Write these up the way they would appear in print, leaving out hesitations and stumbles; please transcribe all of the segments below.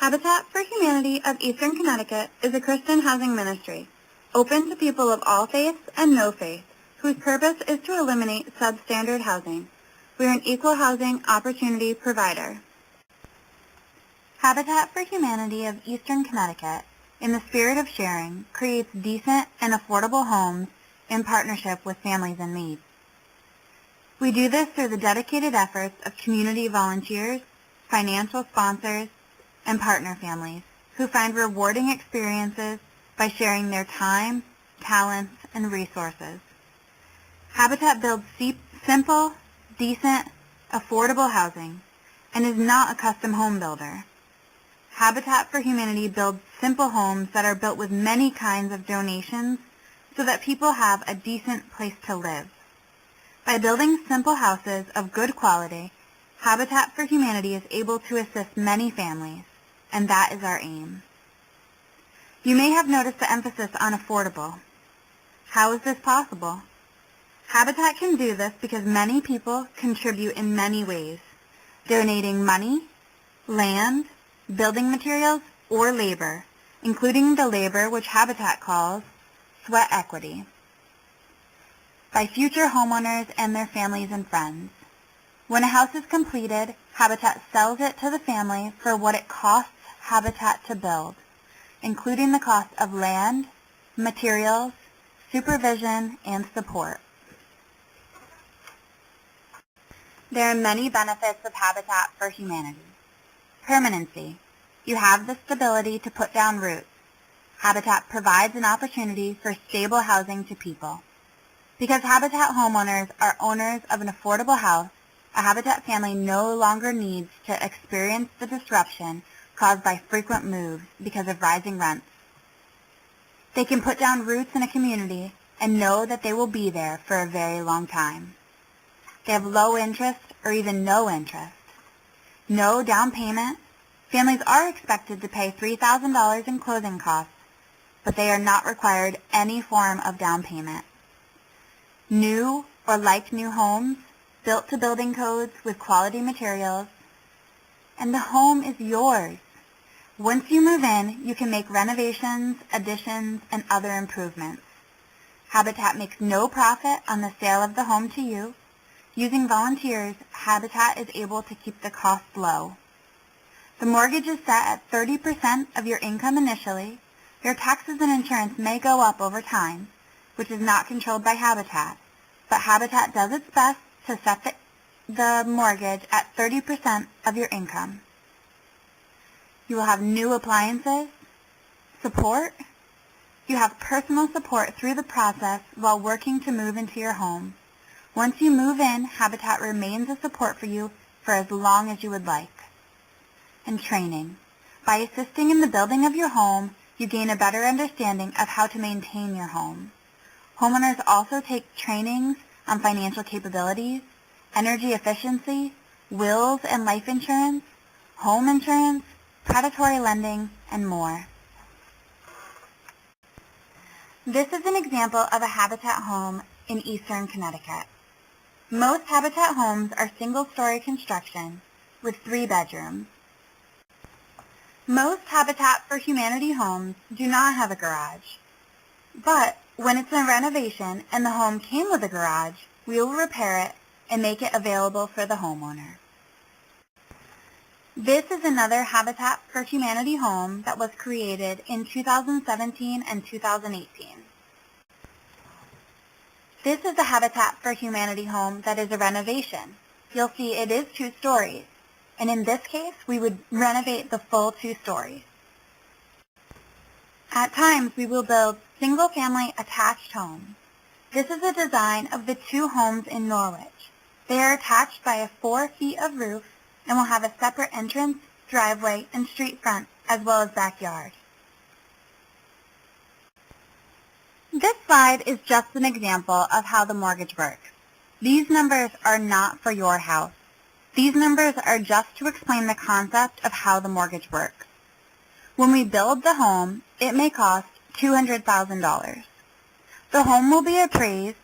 Habitat for Humanity of Eastern Connecticut is a Christian housing ministry, open to people of all faiths and no faith, whose purpose is to eliminate substandard housing. We are an equal housing opportunity provider. Habitat for Humanity of Eastern Connecticut, in the spirit of sharing, creates decent and affordable homes in partnership with families in need. We do this through the dedicated efforts of community volunteers, financial sponsors, and partner families who find rewarding experiences by sharing their time, talents, and resources. Habitat builds simple, decent, affordable housing and is not a custom home builder. Habitat for Humanity builds simple homes that are built with many kinds of donations so that people have a decent place to live. By building simple houses of good quality, Habitat for Humanity is able to assist many families, and that is our aim. You may have noticed the emphasis on affordable. How is this possible? Habitat can do this because many people contribute in many ways, donating money, land, building materials, or labor, including the labor which Habitat calls sweat equity, by future homeowners and their families and friends. When a house is completed, Habitat sells it to the family for what it costs Habitat to build, including the cost of land, materials, supervision, and support. There are many benefits of Habitat for Humanity. Permanency. You have the stability to put down roots. Habitat provides an opportunity for stable housing to people. Because Habitat homeowners are owners of an affordable house, a Habitat family no longer needs to experience the disruption caused by frequent moves because of rising rents. They can put down roots in a community and know that they will be there for a very long time. They have low interest or even no interest. No down payment. Families are expected to pay $3,000 in closing costs, but they are not required any form of down payment. New or like new homes, built to building codes with quality materials, and the home is yours. Once you move in, you can make renovations, additions, and other improvements. Habitat makes no profit on the sale of the home to you. Using volunteers, Habitat is able to keep the costs low. The mortgage is set at 30% of your income initially. Your taxes and insurance may go up over time, which is not controlled by Habitat, but Habitat does its best to set the mortgage at 30% of your income. You will have new appliances, support. You have personal support through the process while working to move into your home. Once you move in, Habitat remains a support for you for as long as you would like. And training. By assisting in the building of your home, you gain a better understanding of how to maintain your home. Homeowners also take trainings on financial capabilities, energy efficiency, wills and life insurance, home insurance, predatory lending, and more. This is an example of a Habitat home in Eastern Connecticut. Most Habitat homes are single-story construction with 3 bedrooms. Most Habitat for Humanity homes do not have a garage. But when it's a renovation and the home came with a garage, we will repair it and make it available for the homeowner. This is another Habitat for Humanity home that was created in 2017 and 2018. This is a Habitat for Humanity home that is a renovation. You'll see it is 2 stories, and in this case, we would renovate the full 2 stories. At times, we will build single-family attached homes. This is a design of the 2 homes in Norwich. They are attached by a 4 feet of roof and will have a separate entrance, driveway, and street front, as well as backyard. This slide is just an example of how the mortgage works. These numbers are not for your house. These numbers are just to explain the concept of how the mortgage works. When we build the home, it may cost $200,000. The home will be appraised,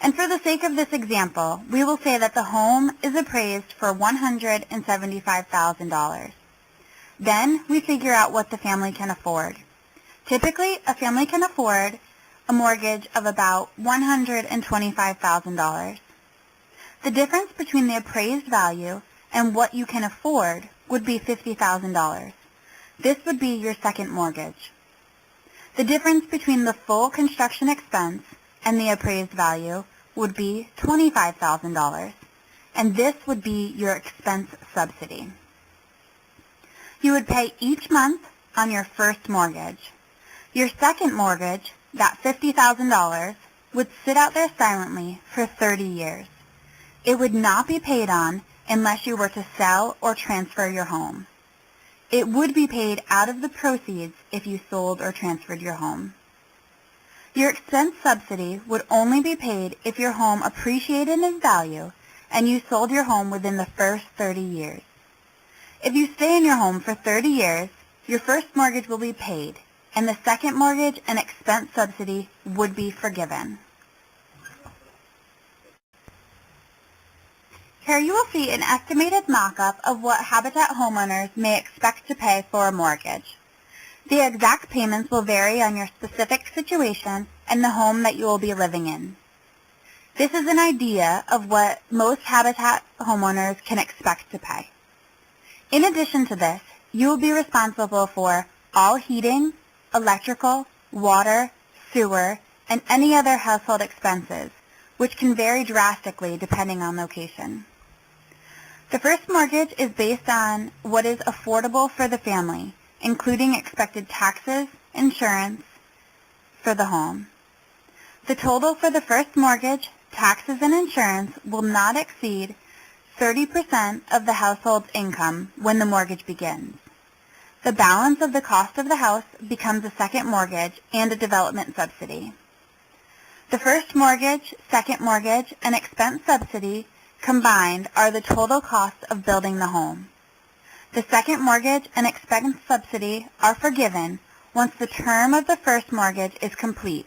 and for the sake of this example, we will say that the home is appraised for $175,000. Then we figure out what the family can afford. Typically, a family can afford a mortgage of about $125,000. The difference between the appraised value and what you can afford would be $50,000. This would be your second mortgage. The difference between the full construction expense and the appraised value would be $25,000, and this would be your expense subsidy. You would pay each month on your first mortgage. Your second mortgage, that $50,000, would sit out there silently for 30 years. It would not be paid on unless you were to sell or transfer your home. It would be paid out of the proceeds if you sold or transferred your home. Your expense subsidy would only be paid if your home appreciated in value and you sold your home within the first 30 years. If you stay in your home for 30 years, your first mortgage will be paid, and the second mortgage and expense subsidy would be forgiven. Here you will see an estimated mock-up of what Habitat homeowners may expect to pay for a mortgage. The exact payments will vary on your specific situation and the home that you will be living in. This is an idea of what most Habitat homeowners can expect to pay. In addition to this, you will be responsible for all heating, electrical, water, sewer, and any other household expenses, which can vary drastically depending on location. The first mortgage is based on what is affordable for the family, including expected taxes, insurance for the home. The total for the first mortgage, taxes, and insurance will not exceed 30% of the household's income when the mortgage begins. The balance of the cost of the house becomes a second mortgage and a development subsidy. The first mortgage, second mortgage, and expense subsidy combined are the total cost of building the home. The second mortgage and expense subsidy are forgiven once the term of the first mortgage is complete,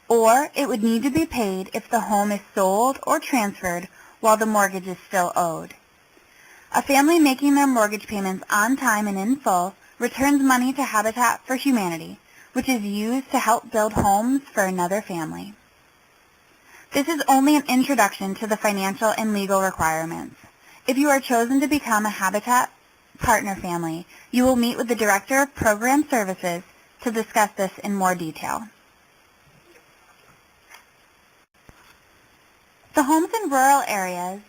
or it would need to be paid if the home is sold or transferred while the mortgage is still owed. A family making their mortgage payments on time and in full returns money to Habitat for Humanity, which is used to help build homes for another family. This is only an introduction to the financial and legal requirements. If you are chosen to become a Habitat partner family, you will meet with the Director of Program Services to discuss this in more detail. The homes in rural areas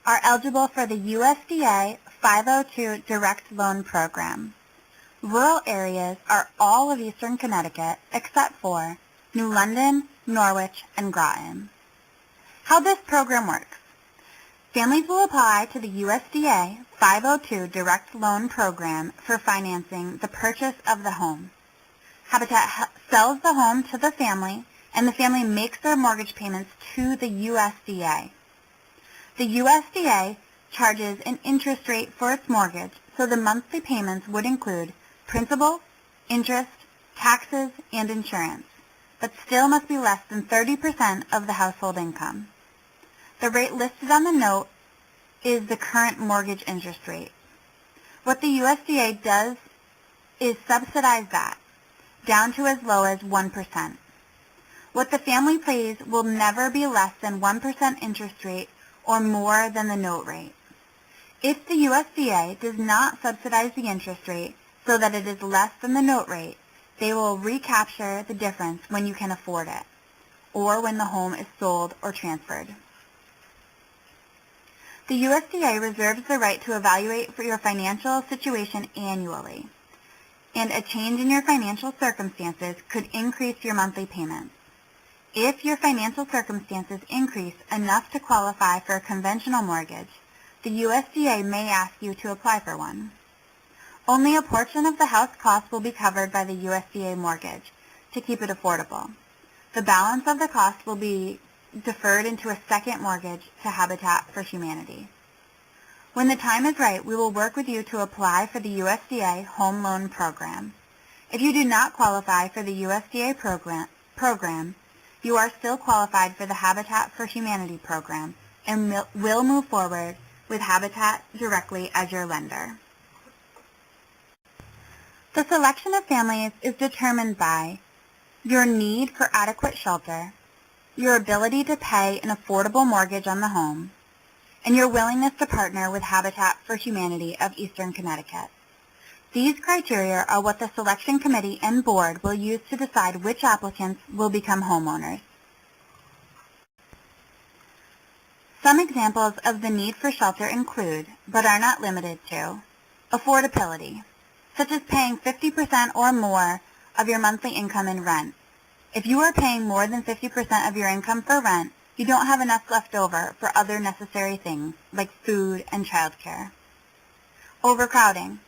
are eligible for the USDA 502 Direct Loan Program. Rural areas are all of eastern Connecticut except for New London, Norwich, and Groton. How this program works. Families will apply to the USDA 502 Direct Loan Program for financing the purchase of the home. Habitat sells the home to the family, and the family makes their mortgage payments to the USDA. The USDA charges an interest rate for its mortgage, so the monthly payments would include principal, interest, taxes, and insurance, but still must be less than 30% of the household income. The rate listed on the note is the current mortgage interest rate. What the USDA does is subsidize that, down to as low as 1%. What the family pays will never be less than 1% interest rate or more than the note rate. If the USDA does not subsidize the interest rate so that it is less than the note rate, they will recapture the difference when you can afford it, or when the home is sold or transferred. The USDA reserves the right to evaluate for your financial situation annually, and a change in your financial circumstances could increase your monthly payments. If your financial circumstances increase enough to qualify for a conventional mortgage, the USDA may ask you to apply for one. Only a portion of the house cost will be covered by the USDA mortgage to keep it affordable. The balance of the cost will be deferred into a second mortgage to Habitat for Humanity. When the time is right, we will work with you to apply for the USDA Home Loan Program. If you do not qualify for the USDA program, you are still qualified for the Habitat for Humanity program and will move forward with Habitat directly as your lender. The selection of families is determined by your need for adequate shelter, your ability to pay an affordable mortgage on the home, and your willingness to partner with Habitat for Humanity of Eastern Connecticut. These criteria are what the selection committee and board will use to decide which applicants will become homeowners. Some examples of the need for shelter include, but are not limited to, affordability, such as paying 50% or more of your monthly income in rent. If you are paying more than 50% of your income for rent, you don't have enough left over for other necessary things like food and childcare. Overcrowding,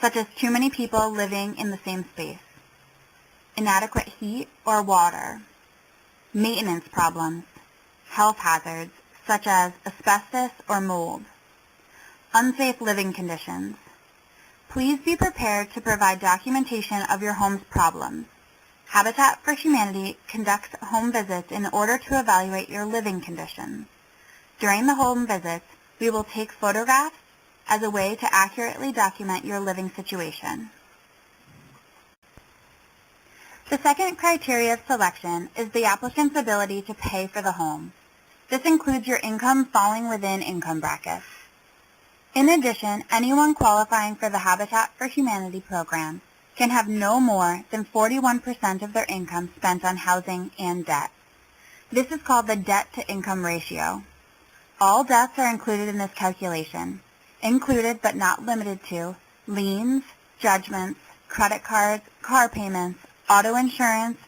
such as too many people living in the same space. Inadequate heat or water. Maintenance problems. Health hazards, such as asbestos or mold. Unsafe living conditions. Please be prepared to provide documentation of your home's problems. Habitat for Humanity conducts home visits in order to evaluate your living conditions. During the home visits, we will take photographs as a way to accurately document your living situation. The second criteria of selection is the applicant's ability to pay for the home. This includes your income falling within income brackets. In addition, anyone qualifying for the Habitat for Humanity program can have no more than 41% of their income spent on housing and debt. This is called the debt-to-income ratio. All debts are included in this calculation, included but not limited to liens, judgments, credit cards, car payments, auto insurance,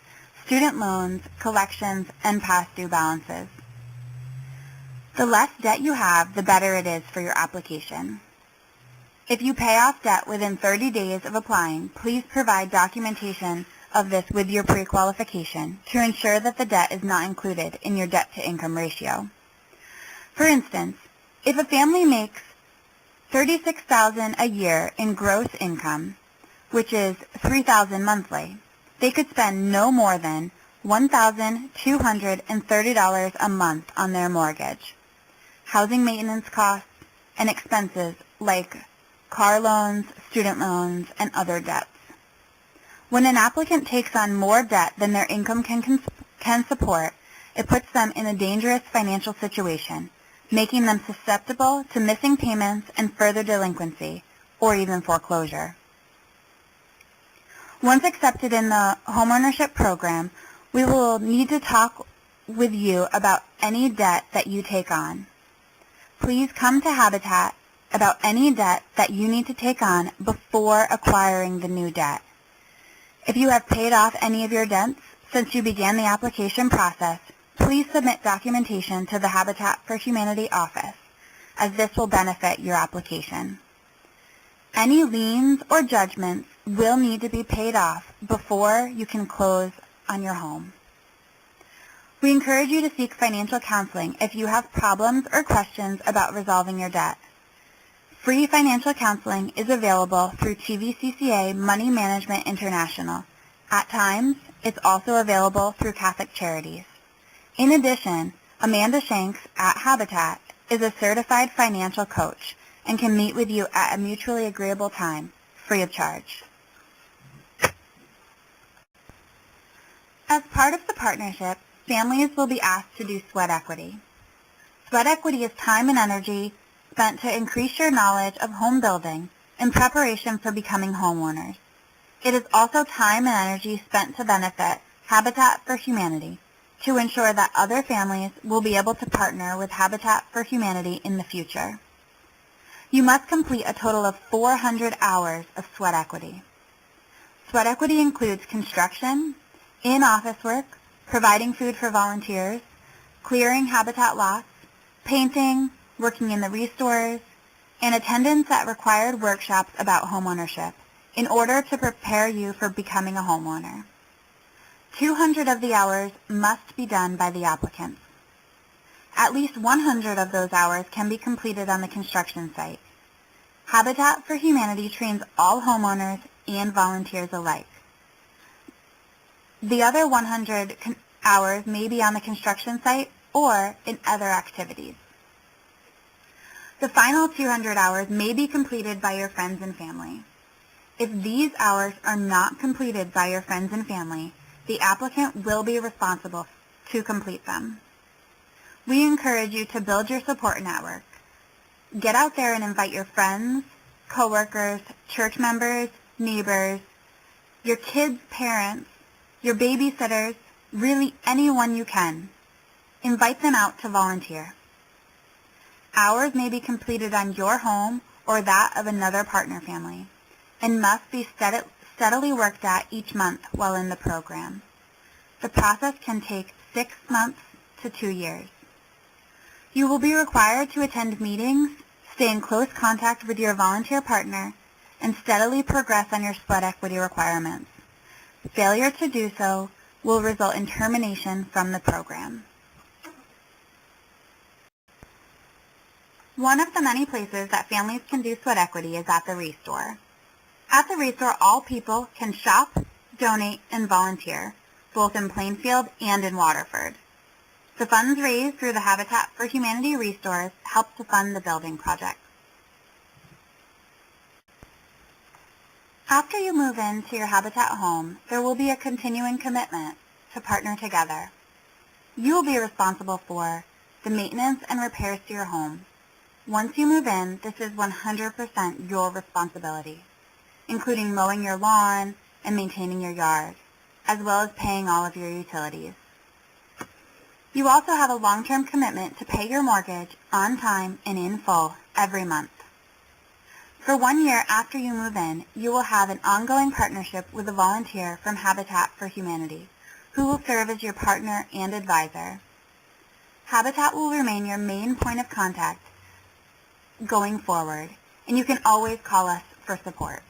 student loans, collections, and past due balances. The less debt you have, the better it is for your application. If you pay off debt within 30 days of applying, please provide documentation of this with your pre-qualification to ensure that the debt is not included in your debt-to-income ratio. For instance, if a family makes $36,000 a year in gross income, which is $3,000 monthly, they could spend no more than $1,230 a month on their mortgage, housing maintenance costs, and expenses like car loans, student loans, and other debts. When an applicant takes on more debt than their income can support, it puts them in a dangerous financial situation, making them susceptible to missing payments and further delinquency, or even foreclosure. Once accepted in the homeownership program, we will need to talk with you about any debt that you take on. Please come to Habitat about any debt that you need to take on before acquiring the new debt. If you have paid off any of your debts since you began the application process, please submit documentation to the Habitat for Humanity office, as this will benefit your application. Any liens or judgments will need to be paid off before you can close on your home. We encourage you to seek financial counseling if you have problems or questions about resolving your debt. Free financial counseling is available through TVCCA Money Management International. At times, it's also available through Catholic Charities. In addition, Amanda Shanks at Habitat is a certified financial coach and can meet with you at a mutually agreeable time, free of charge. As part of the partnership, families will be asked to do sweat equity. Sweat equity is time and energy spent to increase your knowledge of home building in preparation for becoming homeowners. It is also time and energy spent to benefit Habitat for Humanity to ensure that other families will be able to partner with Habitat for Humanity in the future. You must complete a total of 400 hours of sweat equity. Sweat equity includes construction, in-office work, providing food for volunteers, clearing habitat lots, painting, working in the restores, and attendance at required workshops about homeownership in order to prepare you for becoming a homeowner. 200 of the hours must be done by the applicants. At least 100 of those hours can be completed on the construction site. Habitat for Humanity trains all homeowners and volunteers alike. The other 100 hours may be on the construction site or in other activities. The final 200 hours may be completed by your friends and family. If these hours are not completed by your friends and family, the applicant will be responsible to complete them. We encourage you to build your support network. Get out there and invite your friends, coworkers, church members, neighbors, your kids' parents, your babysitters, really anyone you can. Invite them out to volunteer. Hours may be completed on your home or that of another partner family and must be steadily worked at each month while in the program. The process can take 6 months to 2 years. You will be required to attend meetings, stay in close contact with your volunteer partner, and steadily progress on your sweat equity requirements. Failure to do so will result in termination from the program. One of the many places that families can do sweat equity is at the Restore. At the Restore, all people can shop, donate, and volunteer, both in Plainfield and in Waterford. The funds raised through the Habitat for Humanity Restores help to fund the building project. After you move into your Habitat home, there will be a continuing commitment to partner together. You will be responsible for the maintenance and repairs to your home. Once you move in, this is 100% your responsibility, including mowing your lawn and maintaining your yard, as well as paying all of your utilities. You also have a long-term commitment to pay your mortgage on time and in full every month. For 1 year after you move in, you will have an ongoing partnership with a volunteer from Habitat for Humanity, who will serve as your partner and advisor. Habitat will remain your main point of contact going forward, and you can always call us for support.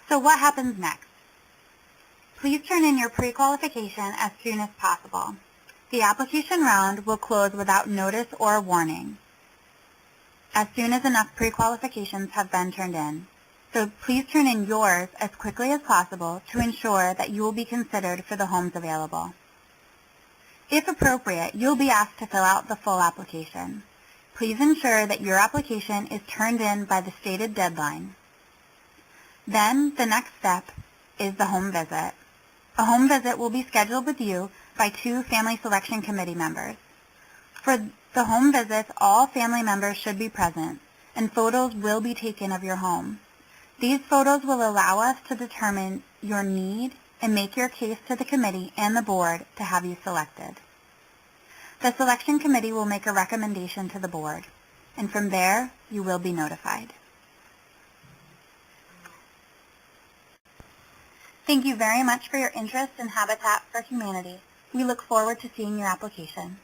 So what happens next? Please turn in your pre-qualification as soon as possible. The application round will close without notice or warning as soon as enough pre-qualifications have been turned in. So please turn in yours as quickly as possible to ensure that you will be considered for the homes available. If appropriate, you'll be asked to fill out the full application. Please ensure that your application is turned in by the stated deadline. Then the next step is the home visit. A home visit will be scheduled with you by 2 Family Selection Committee members. For the home visits, all family members should be present, and photos will be taken of your home. These photos will allow us to determine your need and make your case to the committee and the board to have you selected. The selection committee will make a recommendation to the board, and from there, you will be notified. Thank you very much for your interest in Habitat for Humanity. We look forward to seeing your application.